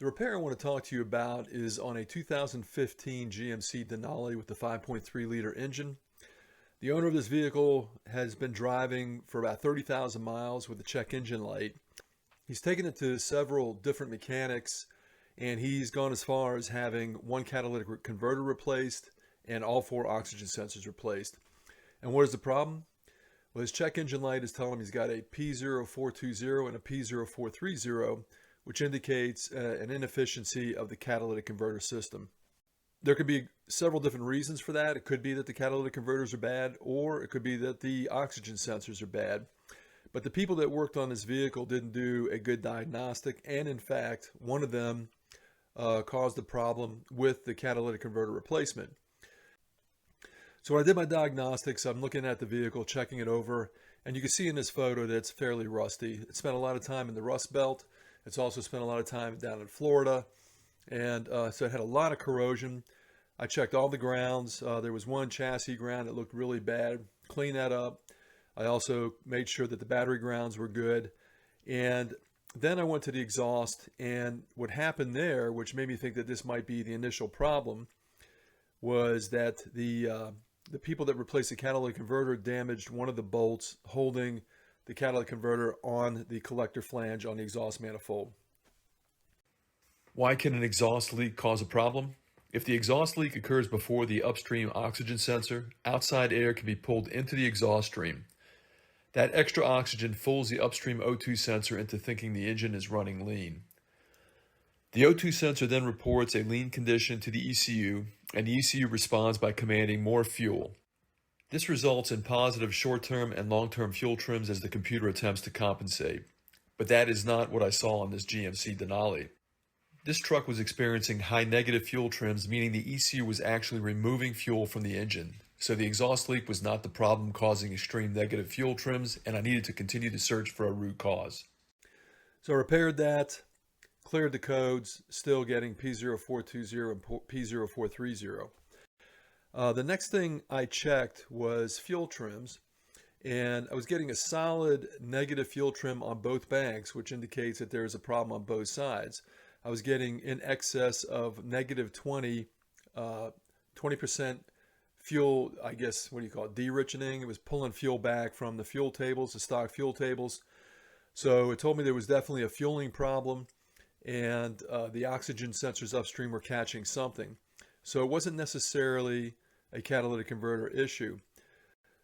The repair I want to talk to you about is on a 2015 GMC Denali with the 5.3 liter engine. The owner of this vehicle has been driving for about 30,000 miles with the check engine light. He's taken it to several different mechanics, and he's gone as far as having one catalytic converter replaced and all 4 oxygen sensors replaced. And what is the problem? Well, his check engine light is telling him he's got a P0420 and a P0430, which indicates an inefficiency of the catalytic converter system. There could be several different reasons for that. It could be that the catalytic converters are bad, or it could be that the oxygen sensors are bad. But the people that worked on this vehicle didn't do a good diagnostic, and in fact, one of them caused the problem with the catalytic converter replacement. So when I did my diagnostics, I'm looking at the vehicle, checking it over, and you can see in this photo that it's fairly rusty. It spent a lot of time in the Rust Belt. It's also spent a lot of time down in Florida, and so it had a lot of corrosion. I checked all the grounds. There was one chassis ground that looked really bad. Cleaned that up. I also made sure that the battery grounds were good. And then I went to the exhaust, and what happened there, which made me think that this might be the initial problem, was that the people that replaced the catalytic converter damaged one of the bolts holding the catalytic converter on the collector flange on the exhaust manifold. Why can an exhaust leak cause a problem? If the exhaust leak occurs before the upstream oxygen sensor, outside air can be pulled into the exhaust stream. That extra oxygen fools the upstream O2 sensor into thinking the engine is running lean. The O2 sensor then reports a lean condition to the ECU, and the ECU responds by commanding more fuel. This results in positive short-term and long-term fuel trims as the computer attempts to compensate. But that is not what I saw on this GMC Denali. This truck was experiencing high negative fuel trims, meaning the ECU was actually removing fuel from the engine. So the exhaust leak was not the problem causing extreme negative fuel trims, and I needed to continue to search for a root cause. So I repaired that, cleared the codes, still getting P0420 and P0430. The next thing I checked was fuel trims, and I was getting a solid negative fuel trim on both banks, which indicates that there is a problem on both sides. I was getting in excess of negative 20% fuel, I guess, what do you call it, de-richening. It was pulling fuel back from the fuel tables, the stock fuel tables. So it told me there was definitely a fueling problem, and the oxygen sensors upstream were catching something. So it wasn't necessarily a catalytic converter issue.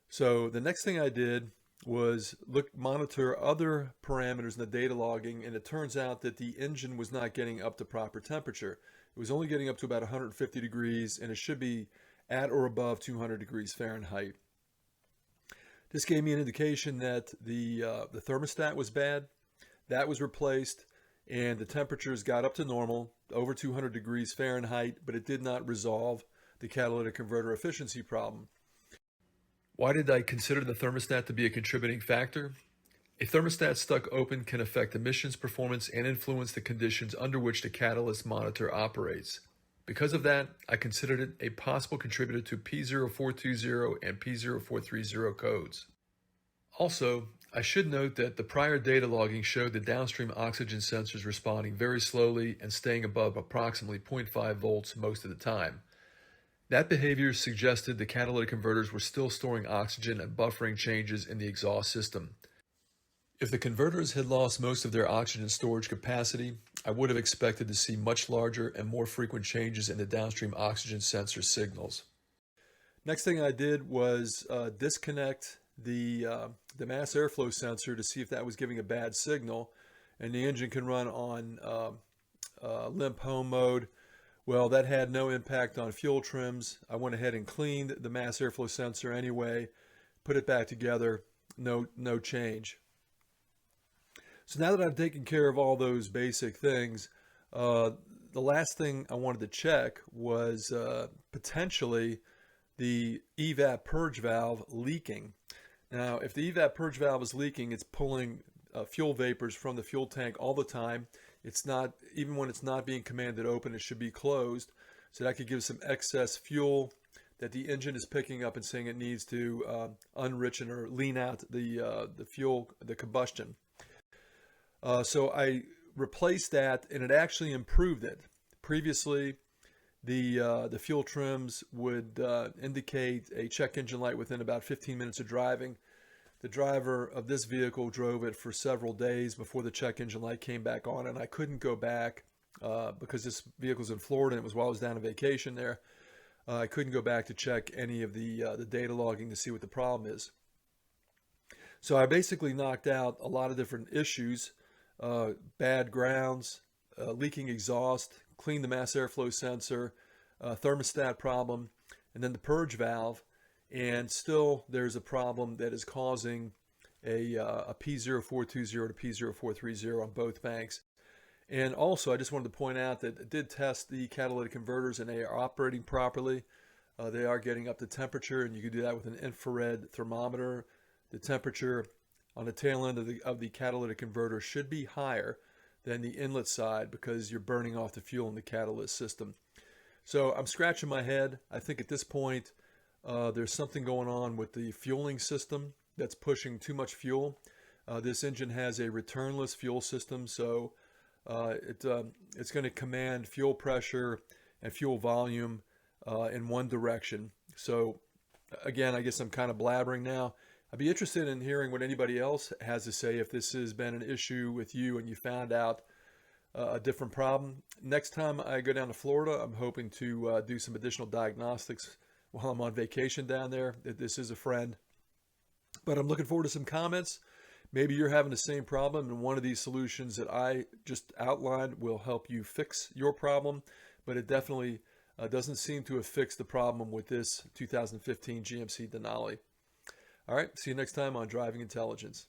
So the next thing I did was monitor other parameters in the data logging, and it turns out that the engine was not getting up to proper temperature. It was only getting up to about 150 degrees, and it should be at or above 200 degrees Fahrenheit. This gave me an indication that the thermostat was bad. That was replaced, and the temperatures got up to normal, over 200 degrees Fahrenheit, but it did not resolve the catalytic converter efficiency problem. Why did I consider the thermostat to be a contributing factor? A thermostat stuck open can affect emissions performance and influence the conditions under which the catalyst monitor operates. Because of that, I considered it a possible contributor to P0420 and P0430 codes. Also, I should note that the prior data logging showed the downstream oxygen sensors responding very slowly and staying above approximately 0.5 volts most of the time. That behavior suggested the catalytic converters were still storing oxygen and buffering changes in the exhaust system. If the converters had lost most of their oxygen storage capacity, I would have expected to see much larger and more frequent changes in the downstream oxygen sensor signals. Next thing I did was disconnect the mass airflow sensor to see if that was giving a bad signal, and the engine can run on limp home mode. Well, that had no impact on fuel trims. I went ahead and cleaned the mass airflow sensor anyway, put it back together, no change. So now that I've taken care of all those basic things, the last thing I wanted to check was potentially the EVAP purge valve leaking. Now, if the EVAP purge valve is leaking, it's pulling fuel vapors from the fuel tank all the time. It's not, even when it's not being commanded open, it should be closed. So that could give some excess fuel that the engine is picking up and saying it needs to unrichen or lean out the fuel, the combustion. So I replaced that, and it actually improved it. Previously, the fuel trims would indicate a check engine light within about 15 minutes of driving. The driver of this vehicle drove it for several days before the check engine light came back on, and I couldn't go back because this vehicle's in Florida, and it was while I was down on vacation there. I couldn't go back to check any of the data logging to see what the problem is. So I basically knocked out a lot of different issues, bad grounds, leaking exhaust, cleaned the mass airflow sensor, thermostat problem, and then the purge valve. And still there's a problem that is causing a P0420 to P0430 on both banks. And also I just wanted to point out that I did test the catalytic converters, and they are operating properly. They are getting up to temperature, and you can do that with an infrared thermometer. The temperature on the tail end of the catalytic converter should be higher than the inlet side because you're burning off the fuel in the catalyst system. So I'm scratching my head. I think at this point there's something going on with the fueling system that's pushing too much fuel. This engine has a returnless fuel system, so it's going to command fuel pressure and fuel volume in one direction. So again, I guess I'm kind of blabbering now. I'd be interested in hearing what anybody else has to say if this has been an issue with you and you found out a different problem. Next time I go down to Florida, I'm hoping to do some additional diagnostics while I'm on vacation down there. This is a friend. But I'm looking forward to some comments. Maybe you're having the same problem, and one of these solutions that I just outlined will help you fix your problem. But it definitely doesn't seem to have fixed the problem with this 2015 GMC Denali. All right, see you next time on Driving Intelligence.